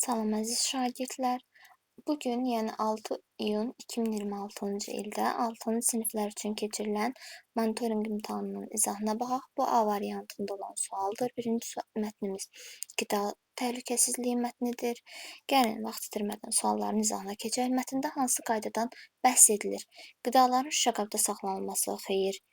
Salam əziz şagirdlər. Bugün, yəni 6 iyun 2026-cı ildə 6-cı siniflər üçün keçirilən monitorinq imtahanının izahına baxaq. Bu A variantında olan sualdır. Birinci mətnimiz qida təhlükəsizliyi mətnidir. Gəlin vaxt itirmədən sualların izahına keçək. Mətndə hansı qaydadan bəhs edilir? Qidaların şüşə qabda saxlanılması, xeyir.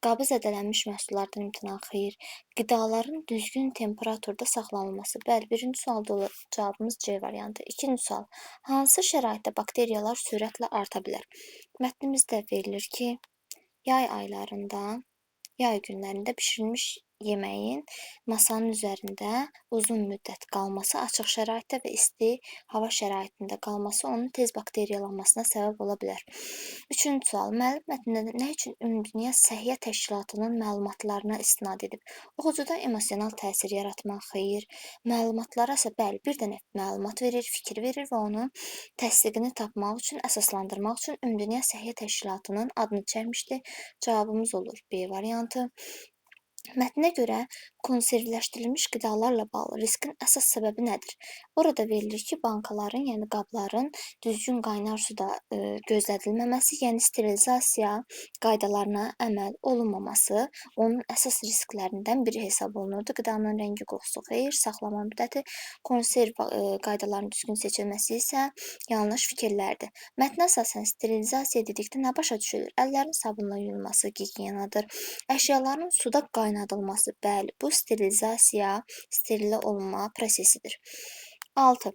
Qabı zədələnmiş məhsullardan imtina, xeyir. Qidaların düzgün temperaturda saxlanılması. Bəli, birinci sualda olur. Cavabımız C variantı. İkinci sual. Hansı şəraitdə bakteriyalar sürətlə arta bilər? Mətnimizdə verilir ki, yay aylarında, yay günlərində bişirilmiş yeməyin masanın üzərində uzun müddət qalması, açıq şəraitdə və isti hava şəraitində qalması onun tez bakteriyalanmasına səbəb ola bilər. Üçüncü sual. Müəllif mətnində nə üçün Ümumdünya Səhiyyə Təşkilatının məlumatlarına istinad edib? Oxucuda emosional təsir yaratmaq, xeyir. Məlumatlara isə bəli, bir dənə məlumat verir, fikir verir və onun təsdiqini tapmaq üçün, əsaslandırmaq üçün Ümumdünya Səhiyyə Təşkilatının adını çəkmişdir. Cavabımız olur B variantı. Mətnə görə konservləşdirilmiş qidalarla bağlı riskin əsas səbəbi nədir? Orada verilir ki, bankaların, yəni qabların düzgün qaynar suda gözlədilməməsi, yəni sterilizasiya qaydalarına əməl olunmaması onun əsas risklərindən biri hesab olunurdu. Qidanın rəngi, qoxusu, xeyir, saxlama müddəti, konserv qaydalarının düzgün seçilməsi isə yanlış fikirlərdir. Mətnə əsasən sterilizasiya dedikdə nə başa düşülür? Əllərin sabunla yuyulması gigiyenadır. Əşyaların suda qaynadılması, bəli, bu sterilizasiya, sterilə olunma prosesidir. 6.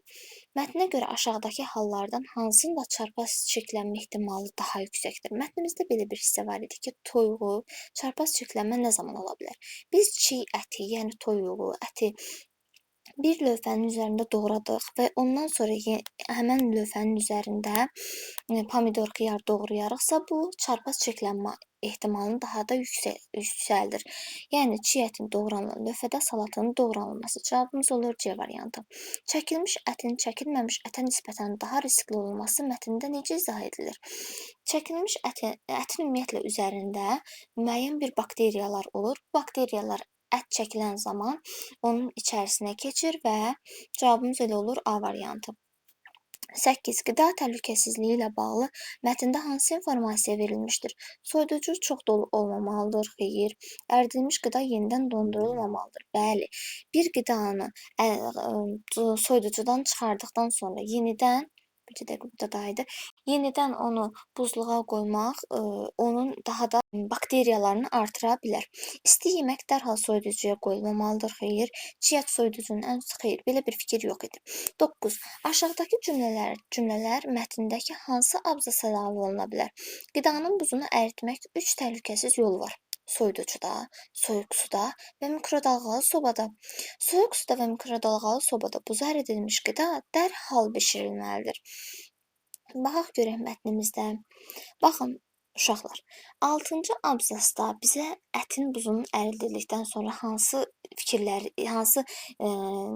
Mətnə görə aşağıdakı hallardan hansında çarpaz çirklənmə ehtimalı daha yüksəkdir? Mətnimizdə belə bir hissə var idi ki, toyuğu çarpaz çirklənmə nə zaman ola bilər? Biz çiğ əti, yəni toyuğu, əti bir lövhənin üzərində doğradıq və ondan sonra həmən lövhənin üzərində pomidor, xiyar doğrayarıqsa, bu çarpaz çirklənmə ehtimalını daha da yüksəldir. Yəni, çiğ ətin doğranılan lövhədə salatın doğranılması. Cavabımız olur C variantı. Çəkilmiş ətin çəkilməmiş ətə nisbətən daha riskli olması mətndə necə izah edilir? Çəkilmiş ətin ümumiyyətlə üzərində müəyyən bir bakteriyalar olur. Bu bakteriyalar ət çəkilən zaman onun içərisinə keçir və cavabımız elə olur A variantı. 8. Qida təhlükəsizliyi ilə bağlı mətndə hansı informasiya verilmişdir? Soyuducu çox dolu olmamalıdır, xeyir. Əridilmiş qida yenidən dondurulmamalıdır. Bəli, bir qidanı soyuducudan çıxardıqdan sonra yenidən onu buzluğa qoymaq onun daha da bakteriyalarını artıra bilər. İsti yemək dərhal soyuducuya qoyulmamalıdır, xeyir. Çiğ ət soyuducunun ən xeyir. Belə bir fikir yox idi. 9. Aşağıdakı cümlələr mətndəki hansı abzasa əlavə oluna bilər? Qidanın buzunu əritmək 3 təhlükəsiz yolu var. Soyuducuda, soyuq suda və mikrodalğalı sobada. Soyuq suda və mikrodalğalı sobada buza əridilmiş qida dərhal bişirilməlidir. Baxaq görək mətnimizdə. Baxın, uşaqlar, 6-cı abzasda bizə ətin buzunun ərildildikdən sonra hansı fikirləri,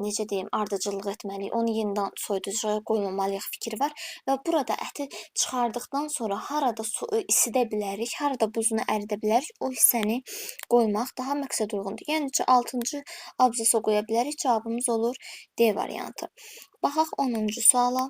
necə deyim, ardıcıllıq etməliyik, onu yenidən soyuducuya qoymamalıyıq fikri var və burada əti çıxardıqdan sonra harada isidə bilərik, harada buzunu əridə bilərik, o hissəni qoymaq daha məqsəd uyğundur. Yəni ki, 6-cı abzasa qoya bilərik, cavabımız olur D variantı. Baxaq 10-cu suala.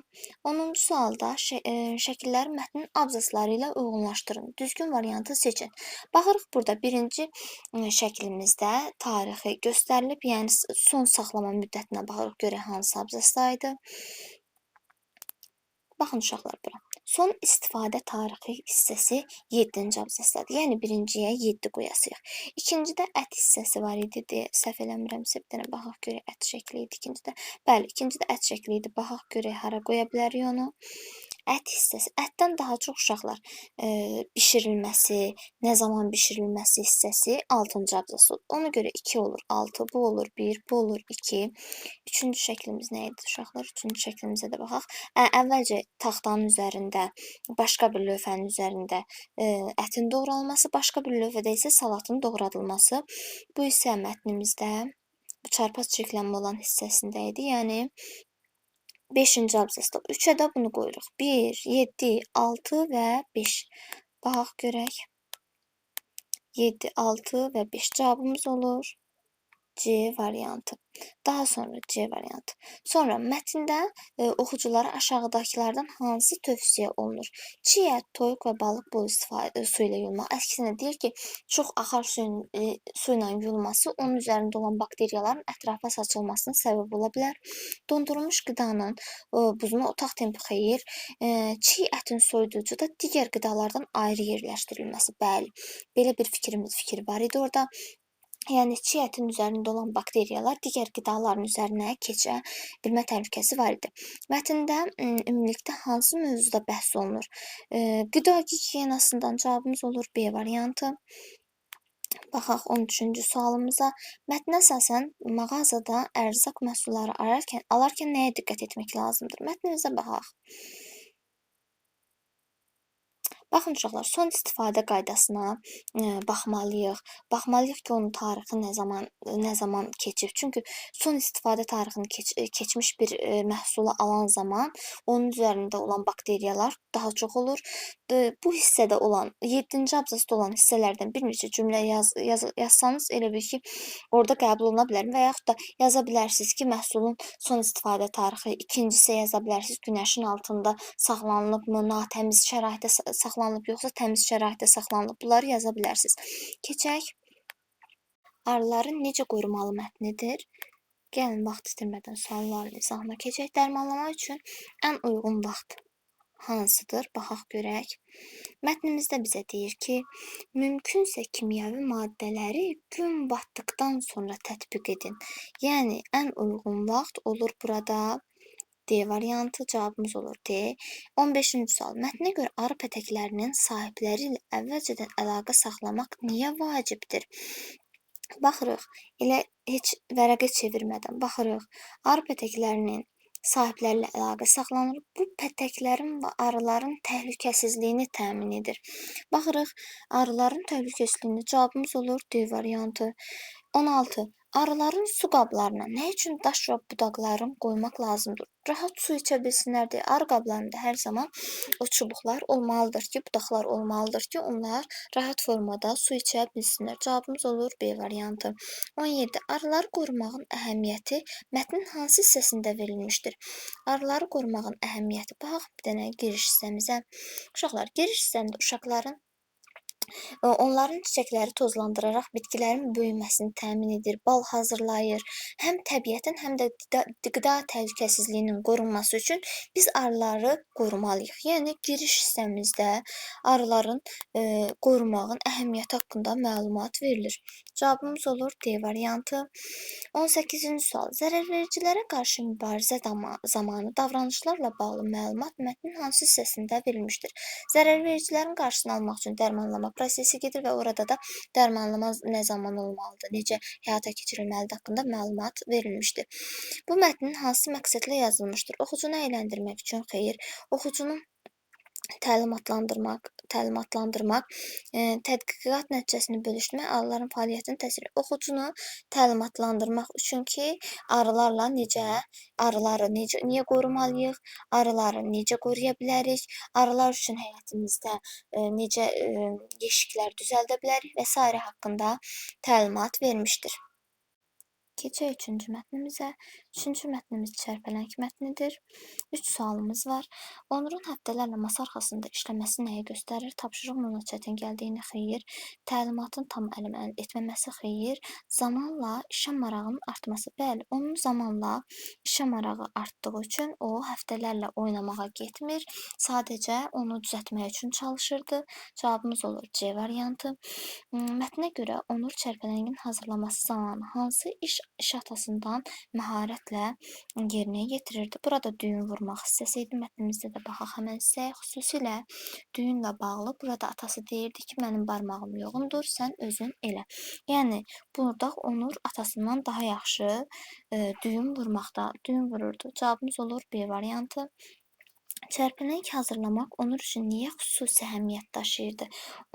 10-cu sualda şəkilləri mətnin abzasları ilə uyğunlaşdırın. Düzgün variantı seçin. Baxırıq burada birinci şəklimizdə tarixi göstərilib, yəni son saxlama müddətinə baxırıq, görək hansı abzasdaydı. Baxın uşaqlar bura. Son istifadə tarixi hissəsi 7-ci abzasdadır. Yəni birinciyə 7 qoyasıyıq. İkincidə ət hissəsi var idi. Səhv eləmirəmsə, bir dənə baxaq görək ət şəkli idi ikincidə. Bəli, ikincidə ət şəkli idi. Baxaq görək hara qoya bilərik onu. Ət hissəsi. Ətdən daha çox uşaqlar bişirilməsi, nə zaman bişirilməsi hissəsi 6-cı abzasıdır. Ona görə 2 olur 6, bu olur 1, bu olur 2. Üçüncü şəklimiz nə idi uşaqlar? Üçüncü şəklimizə də baxaq. Əvvəlcə taxtanın üzərində, başqa bir lövhənin üzərində ətin doğranılması, başqa bir lövhədə isə salatın doğradılması. Bu isə mətnimizdə çarpaz çirklənmə olan hissəsində idi. Yəni 5-ci abzasda. 3-ə də bunu qoyuruq. 1, 7, 6 və 5. Baxaq görək. 7, 6 və 5 cavabımız olur C variantı. Daha sonra C variantı. Sonra mətndə oxuculara aşağıdakılardan hansı tövsiyə olunur? Çiğ ət, toyuq və balıq bol istifadə su ilə yuyulmaq. Əksinə deyir ki, çox axar su ilə yuyulması onun üzərində olan bakteriyaların ətrafa saçılmasına səbəb ola bilər. Dondurulmuş qidanın buzunu otaq tempi xeyir. Çiğ ətin soyuducuda digər qidalardan ayrı yerləşdirilməsi. Bəli, belə bir fikir var idi orada. Yəni çiğ ətin üzərində olan bakteriyalar digər qidaların üzərinə keçə bilmə təhlükəsi var idi. Mətndə ümumilikdə hansı mövzuda bəhs olunur? Qida gigiyenasından cavabımız olur B variantı. Baxaq 13-cü sualımıza. Mətnə əsasən mağazada ərzaq məhsulları alarkən nəyə diqqət etmək lazımdır? Mətnimizə baxaq. Baxın uşaqlar, son istifadə qaydasına baxmalıyıq. Baxmalıyıq ki, onun tarixi nə zaman keçib. Çünki son istifadə tarixini keçmiş bir məhsulu alan zaman onun üzərində olan bakteriyalar daha çox olur. Bu hissədə olan 7-ci abzasda olan hissələrdən bir neçə cümlə yazsanız elə bil ki, orada qəbul oluna bilər və yaxud da yaza bilərsiniz ki, məhsulun son istifadə tarixi, ikincisi yaza bilərsiniz günəşin altında saxlanılıbmı, natəmiz şəraitdə saxlanılıb, yoxsa təmiz şəraitdə saxlanılıb. Bunları yaza bilərsiniz. Keçək. Arıları necə qorumalı mətnidir. Gəlin, vaxt itirmədən sualların izahına keçək. Dərmanlamaq üçün ən uyğun vaxt hansıdır? Baxaq görək. Mətnimizdə bizə deyir ki, mümkünsə kimyəvi maddələri gün batdıqdan sonra tətbiq edin. Yəni, ən uyğun vaxt olur burada D variantı, cavabımız olur D. 15-ci sual. Mətnə görə arı pətəklərinin sahibləri ilə əvvəlcədən əlaqə saxlamaq niyə vacibdir? Baxırıq, elə heç vərəqə çevirmədən baxırıq. Arı pətəklərinin sahibləri ilə əlaqə saxlanır. Bu pətəklərin və arıların təhlükəsizliyini təmin edir. Baxırıq, arıların təhlükəsizliyini cavabımız olur D variantı. 16. Arıların su qablarına nə üçün daş və budaqların qoymaq lazımdır? Rahat su içə bilsinlər deyə arı qablarında hər zaman o çubuqlar olmalıdır ki, budaqlar olmalıdır ki, onlar rahat formada su içə bilsinlər. Cavabımız olur B variantı. 17. Arıları qorumağın əhəmiyyəti mətnin hansı hissəsində verilmişdir? Arıları qorumağın əhəmiyyəti. Baxaq bir dənə giriş hissəmizə. Uşaqlar, giriş hissəmdə uşaqların onların çiçəkləri tozlandıraraq bitkilərin böyüməsini təmin edir, bal hazırlayır. Həm təbiətin, həm də qida təhlükəsizliyinin qorunması üçün biz arıları qorumalıyıq. Yəni, giriş hissəmizdə arıların qorumağın əhəmiyyəti haqqında məlumat verilir. Cavabımız olur D variantı. 18-ci sual. Zərərvericilərə qarşı mübarizə zamanı davranışlarla bağlı məlumat mətnin hansı hissəsində verilmişdir? Zərərvericilərin qarşısını almaq üçün dərmanlama prosesi gedir və orada da dərmanlama nə zaman olmalıdır, necə həyata keçirilməlidir haqqında məlumat verilmişdir. Bu mətnin hansı məqsədlə yazılmışdır? Oxucunu əyləndirmək üçün xeyir, oxucunu təlimatlandırmaq, tədqiqat nəticəsini bölüşdürmək, arıların fəaliyyətini təsvir edir. Oxucunu təlimatlandırmaq üçün ki, arıları niyə qorumalıyıq, arıları necə qoruya bilərik, arılar üçün həyatımızda necə yeşiklər düzəldə bilərik və s. haqqında təlimat vermişdir. Keçək 3-cü mətnimizə. 3-cü mətnimiz çərpələng mətnidir. 3 sualımız var. Onurun həftələrlə masa arxasında işləməsi nəyi göstərir? Tapşırığın ona çətin gəldiyini xeyir, təlimatın tam əməl etməməsi xeyir, zamanla işə marağının artması. Bəli, onun zamanla işə marağı artdığı üçün o həftələrlə oynamağa getmir, sadəcə onu düzəltmək üçün çalışırdı. Cavabımız olur C variantı. Mətnə görə Onur çərpələngin hazırlaması zamanı hansı iş atasından məharətlə yerinə yetirirdi. Burada düyün vurmaq hissəsi idi. Mətnimizdə də baxaq həmən hissəyə. Xüsusilə düyünlə bağlı burada atası deyirdi ki, mənim barmağım yoğundur, sən özün elə. Yəni, burada Onur atasından daha yaxşı düyün vururdu. Cavabımız olur B variantı. Çərpələng hazırlamaq Onur üçün niyə xüsusi əhəmiyyət daşıyırdı?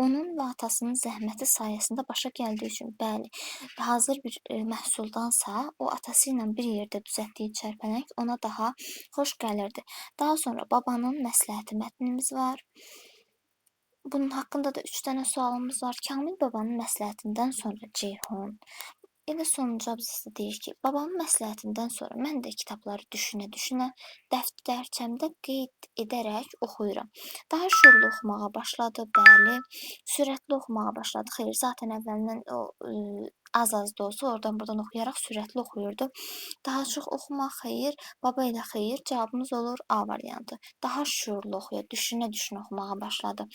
Onun və atasının zəhməti sayəsində başa gəldiyi üçün, bəli, hazır bir məhsuldansa, o atası ilə bir yerdə düzəltdiyi çərpələng ona daha xoş gəlirdi. Daha sonra babanın məsləhəti mətnimiz var. Bunun haqqında da 3 dənə sualımız var. Kamil babanın məsləhətindən sonra Ceyhun Elə sonuncu abzasda deyir ki, babamın məsləhətindən sonra mən də kitabları düşünə-düşünə dəftərçəmdə qeyd edərək oxuyuram. Daha şüurlu oxumağa başladı, bəli, sürətli oxumağa başladı. Xeyr, zaten əvvəldən o az-az da olsa oradan-buradan oxuyaraq sürətli oxuyurdu. Daha çox oxumaq xeyir, baba ilə xeyir cavabımız olur A variantı. Daha şüurlu oxuyur, düşünə-düşünə oxumağa başladı.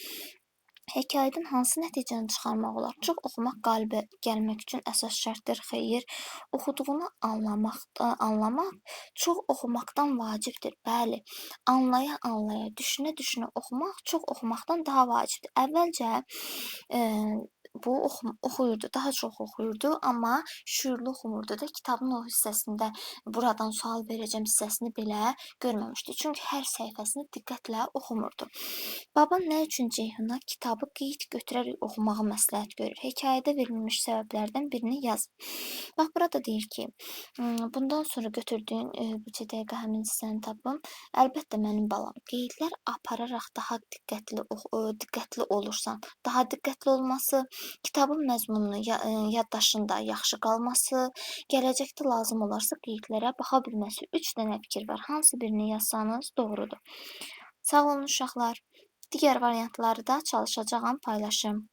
Hekayədən hansı nəticəni çıxarmaq olar? Çox oxumaq qalibə gəlmək üçün əsas şərtdir. Xeyr, oxuduğunu anlamaq çox oxumaqdan vacibdir. Bəli, anlaya-anlaya, düşünə-düşünə oxumaq çox oxumaqdan daha vacibdir. Əvvəlcə bu oxuyurdu, daha çox oxuyurdu, amma şüurlu oxumurdu da. Kitabın o hissəsində buradan sual verəcəm hissəsini belə görməmişdi. Çünki hər səhifəsini diqqətlə oxumurdu. Baba nə üçün Ceyhuna kitabı qeyd götürərək oxumağı məsləhət görür? Hekayədə verilmiş səbəblərdən birini yaz. Bax, burada deyir ki, bundan sonra götürdüyün bircə dəqiqə həmin hissəni tapım. Əlbəttə mənim balam, qeydlər apararaq daha diqqətli olursan, daha diqqətli olması, kitabın məzmununu yaddaşında yaxşı qalması, gələcəkdə lazım olarsa qeydlərə baxa bilməsi. 3 dənə fikir var. Hansı birini yazsanız doğrudur. Sağ olun uşaqlar. Digər variantları da çalışacağam, paylaşım.